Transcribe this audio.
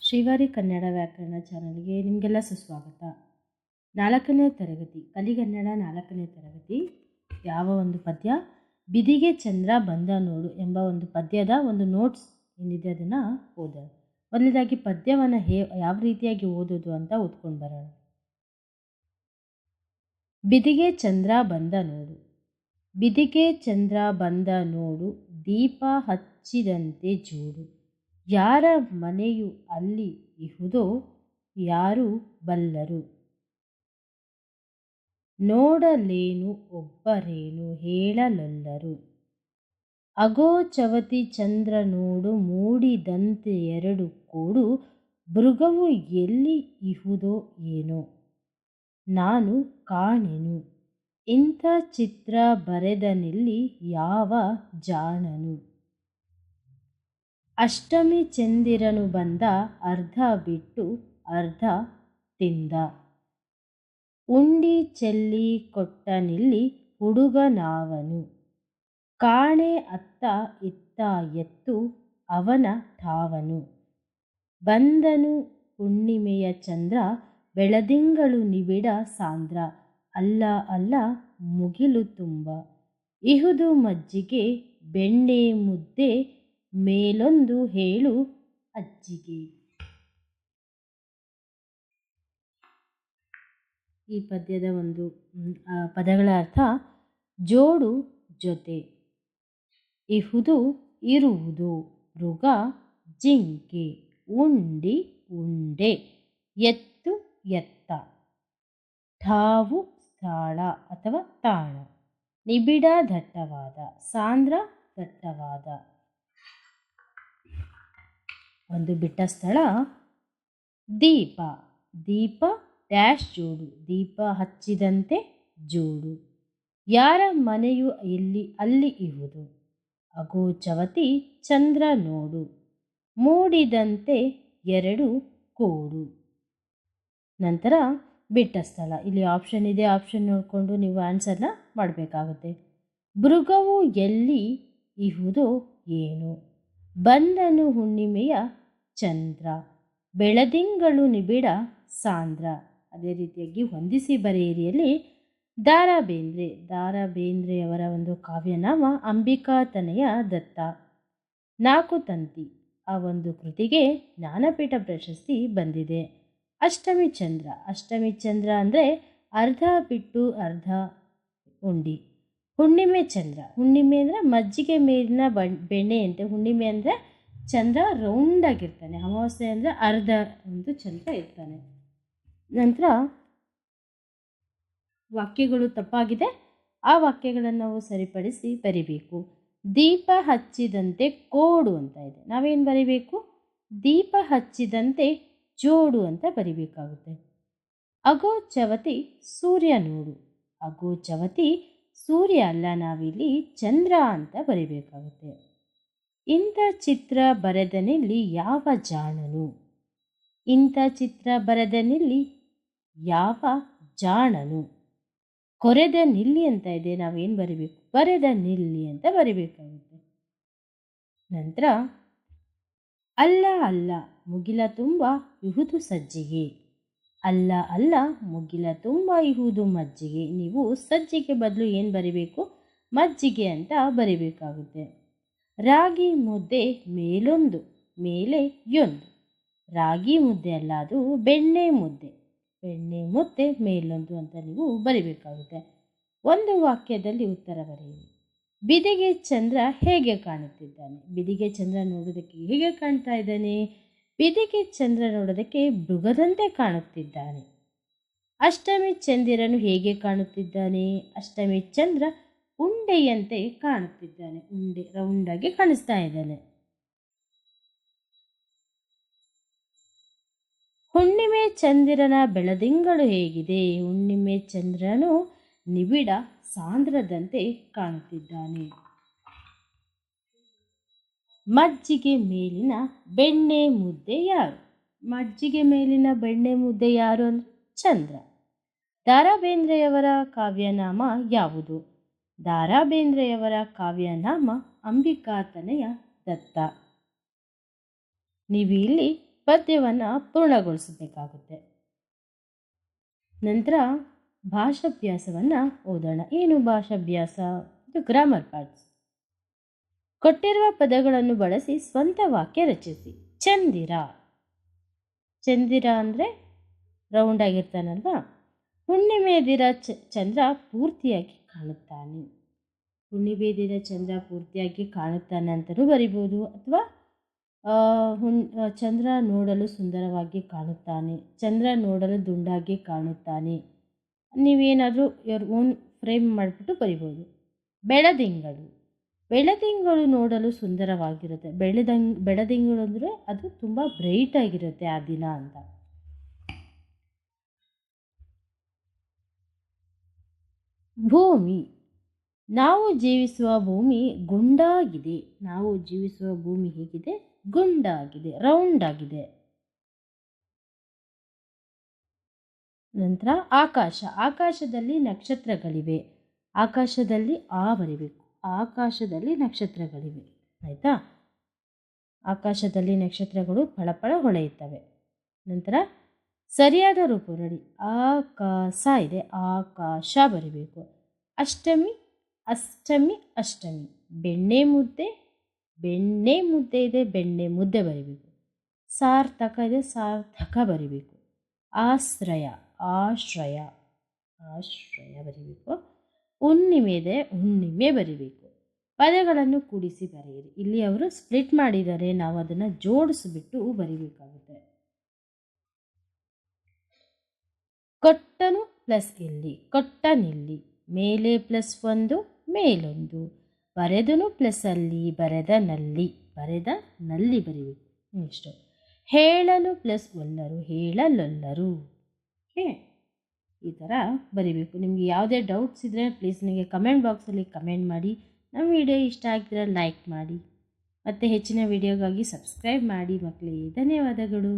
ಶ್ರೀವಾರಿ ಕನ್ನಡ ವ್ಯಾಕರಣ ಚಾನಲ್ಗೆ ನಿಮಗೆಲ್ಲ ಸುಸ್ವಾಗತ. 4ನೇ ತರಗತಿ ಕಲಿಗನ್ನಡ 4ನೇ ತರಗತಿ ಯಾವ ಒಂದು ಪದ್ಯ, ಬಿದಿಗೆ ಚಂದ್ರ ಬಂದ ನೋಡು ಎಂಬ ಒಂದು ಪದ್ಯದ ಒಂದು ನೋಟ್ಸ್ ಏನಿದೆ ಅದನ್ನು ಓದೋಣ. ಮೊದಲನೇದಾಗಿ ಪದ್ಯವನ್ನು ಯಾವ ರೀತಿಯಾಗಿ ಓದೋದು ಅಂತ ಓದ್ಕೊಂಡು ಬರೋಣ. ಬಿದಿಗೆ ಚಂದ್ರ ಬಂದ ನೋಡು. ಬಿದಿಗೆ ಚಂದ್ರ ಬಂದ ನೋಡು, ದೀಪ ಹಚ್ಚಿದಂತೆ ಜೋಡು. ಯಾರ ಮನೆಯು ಅಲ್ಲಿ ಇಹುದೋ ಯಾರು ಬಲ್ಲರು. ನೋಡಲೇನು ಒಬ್ಬರೇನು ಹೇಳಲೊಲ್ಲರು. ಅಗೋ ಚವತಿ ಚಂದ್ರ ನೋಡು, ಮೂಡಿದಂತೆ ಎರಡು ಕೋಡು. ಮೃಗವು ಎಲ್ಲಿ ಇಹುದೋ ಏನೋ ನಾನು ಕಾಣೆನು. ಇಂಥ ಚಿತ್ರ ಬರೆದನಿಲ್ಲಿ ಯಾವ ಜಾಣನು. ಅಷ್ಟಮಿ ಚಂದಿರನು ಬಂದ, ಅರ್ಧ ಬಿಟ್ಟು ಅರ್ಧ ತಿಂದ. ಉಂಡಿ ಚೆಲ್ಲಿ ಕೊಟ್ಟನಿಲ್ಲಿ ಹುಡುಗನಾವನು. ಕಾಣೆ ಅತ್ತ ಇತ್ತ ಎತ್ತು ಅವನ ಠಾವನು. ಬಂದನು ಹುಣ್ಣಿಮೆಯ ಚಂದ್ರ, ಬೆಳದಿಂಗಳು ನಿಬಿಡ ಸಾಂದ್ರ. ಅಲ್ಲ ಅಲ್ಲ ಮುಗಿಲು ತುಂಬ, ಇಹುದು ಮಜ್ಜಿಗೆ ಬೆಣ್ಣೆ ಮುದ್ದೆ. ಮೇಲೊಂದು ಹೇಳು ಅಜ್ಜಿಗೆ. ಈ ಪದ್ಯದ ಒಂದು ಪದಗಳ ಅರ್ಥ: ಜೋಡು ಜೊತೆ, ಇಹುದು ಇರುವುದು, ಮೃಗ ಜಿಂಕೆ, ಉಂಡಿ ಉಂಡೆ, ಎತ್ತು ಎತ್ತ, ಠಾವು ಸ್ಥಳ ಅಥವಾ ತಾಣ, ನಿಬಿಡ ದಟ್ಟವಾದ, ಸಾಂದ್ರ ದಟ್ಟವಾದ. ಒಂದು ಬಿಟ್ಟ ಸ್ಥಳ ದೀಪ, ದೀಪ ಡ್ಯಾಶ್ ಜೋಡು, ದೀಪ ಹಚ್ಚಿದಂತೆ ಜೋಡು. ಯಾರ ಮನೆಯು ಅಲ್ಲಿ ಇಹುದು. ಅಗೋ ಚವತಿ ಚಂದ್ರ ನೋಡು, ಮೂಡಿದಂತೆ ಎರಡು ಕೋಡು. ನಂತರ ಬಿಟ್ಟ ಸ್ಥಳ, ಇಲ್ಲಿ ಆಪ್ಷನ್ ಇದೆ, ಆಪ್ಷನ್ ನೋಡಿಕೊಂಡು ನೀವು ಆನ್ಸರ್ನ ಮಾಡಬೇಕಾಗುತ್ತೆ. ಮೃಗವು ಎಲ್ಲಿ ಇಹುದೋ ಏನು. ಬಂದನು ಹುಣ್ಣಿಮೆಯ ಚಂದ್ರ, ಬೆಳದಿಂಗಳು ನಿಬಿಡ ಸಾಂದ್ರ. ಅದೇ ರೀತಿಯಾಗಿ ಹೊಂದಿಸಿ ಬರೆಯಿರಿಯಲ್ಲಿ ದ ರಾ ಬೇಂದ್ರೆಯವರ ಒಂದು ಕಾವ್ಯನಾಮ ಅಂಬಿಕಾತನಯ ದತ್ತ. 4 ತಂತಿ ಆ ಒಂದು ಕೃತಿಗೆ ಜ್ಞಾನಪೀಠ ಪ್ರಶಸ್ತಿ ಬಂದಿದೆ. ಅಷ್ಟಮಿ ಚಂದ್ರ ಅಂದರೆ ಅರ್ಧ ಬಿಟ್ಟು ಅರ್ಧ ಉಂಡಿ. ಹುಣ್ಣಿಮೆ ಚಂದ್ರ, ಹುಣ್ಣಿಮೆ ಅಂದರೆ ಮಜ್ಜಿಗೆ ಮೇಲಿನ ಬೆಣ್ಣೆ ಅಂತೆ. ಹುಣ್ಣಿಮೆ ಅಂದರೆ ಚಂದ್ರ ರೌಂಡಾಗಿರ್ತಾನೆ. ಅಮಾವಾಸ್ಯೆ ಅಂದರೆ ಅರ್ಧ ಒಂದು ಚಂದ್ರ ಇರ್ತಾನೆ. ನಂತರ ವಾಕ್ಯಗಳು ತಪ್ಪಾಗಿದೆ, ಆ ವಾಕ್ಯಗಳನ್ನು ನಾವು ಸರಿಪಡಿಸಿ ಬರಿಬೇಕು. ದೀಪ ಹಚ್ಚಿದಂತೆ ಕೋಡು ಅಂತ ಇದೆ, ನಾವೇನು ಬರಿಬೇಕು? ದೀಪ ಹಚ್ಚಿದಂತೆ ಜೋಡು ಅಂತ ಬರಿಬೇಕಾಗುತ್ತೆ. ಅಗೋ ಚವತಿ ಸೂರ್ಯ ನೋಡು. ಅಗೋ ಚವತಿ ಸೂರ್ಯ ಅಲ್ಲ, ನಾವಿಲ್ಲಿ ಚಂದ್ರ ಅಂತ ಬರಿಬೇಕಾಗುತ್ತೆ. ಇಂಥ ಚಿತ್ರ ಬರೆದನಿಲ್ಲಿ ಯಾವ ಜಾಣನು. ಇಂಥ ಚಿತ್ರ ಬರೆದನಿಲ್ಲಿ ಯಾವ ಜಾಣನು. ಕೊರೆದ ನಿಲ್ಲಿ ಅಂತ ಇದೆ, ನಾವೇನು ಬರಿಬೇಕು? ಬರೆದ ನಿಲ್ಲಿ ಅಂತ ಬರಿಬೇಕಾಗುತ್ತೆ. ನಂತರ ಅಲ್ಲ ಅಲ್ಲ ಮುಗಿಲ ತುಂಬ ಇಹುದು ಸಜ್ಜಿಗೆ. ಅಲ್ಲ ಅಲ್ಲ ಮುಗಿಲ ತುಂಬ ಇಹುದು ಮಜ್ಜಿಗೆ. ನೀವು ಸಜ್ಜಿಗೆ ಬದಲು ಏನು ಬರಿಬೇಕು? ಮಜ್ಜಿಗೆ ಅಂತ ಬರಿಬೇಕಾಗುತ್ತೆ. ರಾಗಿ ಮುದ್ದೆ ಮೇಲೊಂದು ಮೇಲೆ ಯೊಂದು. ರಾಗಿ ಮುದ್ದೆ ಅಲ್ಲ, ಅದು ಬೆಣ್ಣೆ ಮುದ್ದೆ. ಬೆಣ್ಣೆ ಮುದ್ದೆ ಮೇಲೊಂದು ಅಂತ ನೀವು ಬರಿಬೇಕಾಗುತ್ತೆ. ಒಂದು ವಾಕ್ಯದಲ್ಲಿ ಉತ್ತರ ಬರೆಯಿರಿ. ಬಿದಿಗೆ ಚಂದ್ರ ಹೇಗೆ ಕಾಣುತ್ತಿದ್ದಾನೆ. ಬಿದಿಗೆ ಚಂದ್ರ ನೋಡೋದಕ್ಕೆ ಹೇಗೆ ಕಾಣ್ತಾ ಇದ್ದಾನೆ? ಬಿದಿಗೆ ಚಂದ್ರ ನೋಡೋದಕ್ಕೆ ಮೃಗದಂತೆ ಕಾಣುತ್ತಿದ್ದಾನೆ. ಅಷ್ಟಮಿ ಚಂದಿರನು ಹೇಗೆ ಕಾಣುತ್ತಿದ್ದಾನೆ? ಅಷ್ಟಮಿ ಚಂದ್ರ ಉಂಡೆಯಂತೆ ಕಾಣುತ್ತಿದ್ದಾನೆ. ಉಂಡೆ ರೌಂಡಾಗಿ ಕಾಣಿಸ್ತಾ ಇದ್ದಾನೆ. ಹುಣ್ಣಿಮೆ ಚಂದಿರನ ಬೆಳದಿಂಗಳು ಹೇಗಿದೆ? ಹುಣ್ಣಿಮೆ ಚಂದ್ರನು ನಿಬಿಡ ಸಾಂದ್ರದಂತೆ ಕಾಣುತ್ತಿದ್ದಾನೆ. ಮಜ್ಜಿಗೆ ಮೇಲಿನ ಬೆಣ್ಣೆ ಮುದ್ದೆ ಯಾರು? ಮಜ್ಜಿಗೆ ಮೇಲಿನ ಬೆಣ್ಣೆ ಮುದ್ದೆ ಯಾರು ಅಂದ್ರೆ ಚಂದ್ರ. ದ ರಾ ಬೇಂದ್ರೆಯವರ ಕಾವ್ಯನಾಮ ಯಾವುದು? ದ ರಾ ಬೇಂದ್ರೆಯವರ ಕಾವ್ಯನಾಮ ಅಂಬಿಕಾತನಯ ದತ್ತ. ನೀವು ಇಲ್ಲಿ ಪದ್ಯವನ್ನು ಪೂರ್ಣಗೊಳಿಸಬೇಕಾಗುತ್ತೆ. ನಂತರ ಭಾಷಾಭ್ಯಾಸವನ್ನು ಓದೋಣ. ಏನು ಭಾಷಾಭ್ಯಾಸ? ಇದು ಗ್ರಾಮರ್ ಪಾರ್ಟ್ಸ್. ಕೊಟ್ಟಿರುವ ಪದಗಳನ್ನು ಬಳಸಿ ಸ್ವಂತ ವಾಕ್ಯ ರಚಿಸಿ. ಚಂದಿರ. ಚಂದಿರ ಅಂದರೆ ರೌಂಡ್ ಆಗಿರ್ತಾನಲ್ವಾ. ಹುಣ್ಣಿಮೆ ದಿನ ಚಂದ್ರ ಪೂರ್ತಿಯಾಗಿ ಕಾಣುತ್ತಾನೆ. ಹುಣ್ಣಿಮೆ ದಿನ ಚಂದ್ರ ಪೂರ್ತಿಯಾಗಿ ಕಾಣುತ್ತಾನೆ ಅಂತಲೂ ಬರಿಬೋದು. ಅಥವಾ ಚಂದ್ರ ನೋಡಲು ಸುಂದರವಾಗಿ ಕಾಣುತ್ತಾನೆ, ಚಂದ್ರ ನೋಡಲು ದುಂಡಾಗಿ ಕಾಣುತ್ತಾನೆ. ನೀವೇನಾದರೂ ಯುವರ್ ಓನ್ ಫ್ರೇಮ್ ಮಾಡಿಬಿಟ್ಟು ಬರಿಬೋದು. ಬೆಳದಿಂಗಳು. ಬೆಳದಿಂಗಳು ನೋಡಲು ಸುಂದರವಾಗಿರುತ್ತೆ. ಬೆಳದಿಂಗಳು ಅಂದರೆ ಅದು ತುಂಬ ಬ್ರೈಟ್ ಆಗಿರುತ್ತೆ ಆ ದಿನ ಅಂತ. ಭೂಮಿ. ನಾವು ಜೀವಿಸುವ ಭೂಮಿ ಗುಂಡಾಗಿದೆ. ನಾವು ಜೀವಿಸುವ ಭೂಮಿ ಹೇಗಿದೆ? ಗುಂಡಾಗಿದೆ, ರೌಂಡ್ ಆಗಿದೆ. ನಂತರ ಆಕಾಶ. ಆಕಾಶದಲ್ಲಿ ನಕ್ಷತ್ರಗಳಿವೆ. ಆಕಾಶದಲ್ಲಿ ಬರಿಬೇಕು. ಆಕಾಶದಲ್ಲಿ ನಕ್ಷತ್ರಗಳಿವೆ. ಆಯಿತಾ? ಆಕಾಶದಲ್ಲಿ ನಕ್ಷತ್ರಗಳು ಫಳಫಳ ಹೊಳೆಯುತ್ತವೆ. ನಂತರ ಸರಿಯಾದ ರೂಪ ನೋಡಿ. ಆಕಾಶ ಇದೆ, ಆಕಾಶ ಬರಿಬೇಕು. ಅಷ್ಟಮಿ, ಅಷ್ಟಮಿ, ಅಷ್ಟಮಿ. ಬೆಣ್ಣೆ ಮುದ್ದೆ, ಬೆಣ್ಣೆ ಮುದ್ದೆ ಇದೆ, ಬೆಣ್ಣೆ ಮುದ್ದೆ ಬರಿಬೇಕು. ಸಾರ್ಥಕ ಇದೆ, ಸಾರ್ಥಕ ಬರಿಬೇಕು. ಆಶ್ರಯ, ಆಶ್ರಯ, ಆಶ್ರಯ ಬರಿಬೇಕು. ಹುಣ್ಣಿಮೆ ಇದೆ, ಹುಣ್ಣಿಮೆ ಬರಿಬೇಕು. ಪದಗಳನ್ನು ಕೂಡಿಸಿ ಬರೆಯಿರಿ. ಇಲ್ಲಿ ಅವರು ಸ್ಪ್ಲಿಟ್ ಮಾಡಿದ್ದಾರೆ, ನಾವು ಅದನ್ನು ಜೋಡಿಸಿಬಿಟ್ಟು ಬರಿಬೇಕಾಗುತ್ತೆ. ಕೊಟ್ಟನು ಪ್ಲಸ್ ಇಲ್ಲಿ, ಕೊಟ್ಟನಿಲ್ಲಿ. ಮೇಲೆ ಪ್ಲಸ್ ಒಂದು, ಮೇಲೊಂದು. ಬರೆದನು ಪ್ಲಸ್ ಅಲ್ಲಿ, ಬರೆದ ನಲ್ಲಿ, ಬರೆದ ನಲ್ಲಿ ಬರಿಬೇಕು. ಇಷ್ಟು. ಹೇಳಲು ಪ್ಲಸ್ ಒಲ್ಲರು, ಹೇಳಲೊಲ್ಲರು. ಓಕೆ, ಈ ಥರ ಬರಿಬೇಕು. ನಿಮಗೆ ಯಾವುದೇ ಡೌಟ್ಸ್ ಇದ್ದರೆ ಪ್ಲೀಸ್ ನನಗೆ ಕಮೆಂಟ್ ಬಾಕ್ಸಲ್ಲಿ ಕಮೆಂಟ್ ಮಾಡಿ. ನಮ್ಮ ವಿಡಿಯೋ ಇಷ್ಟ ಆಗಿದ್ರೆ ಲೈಕ್ ಮಾಡಿ. ಮತ್ತು ಹೆಚ್ಚಿನ ವಿಡಿಯೋಗಾಗಿ ಸಬ್ಸ್ಕ್ರೈಬ್ ಮಾಡಿ ಮಕ್ಕಳೇ. ಧನ್ಯವಾದಗಳು.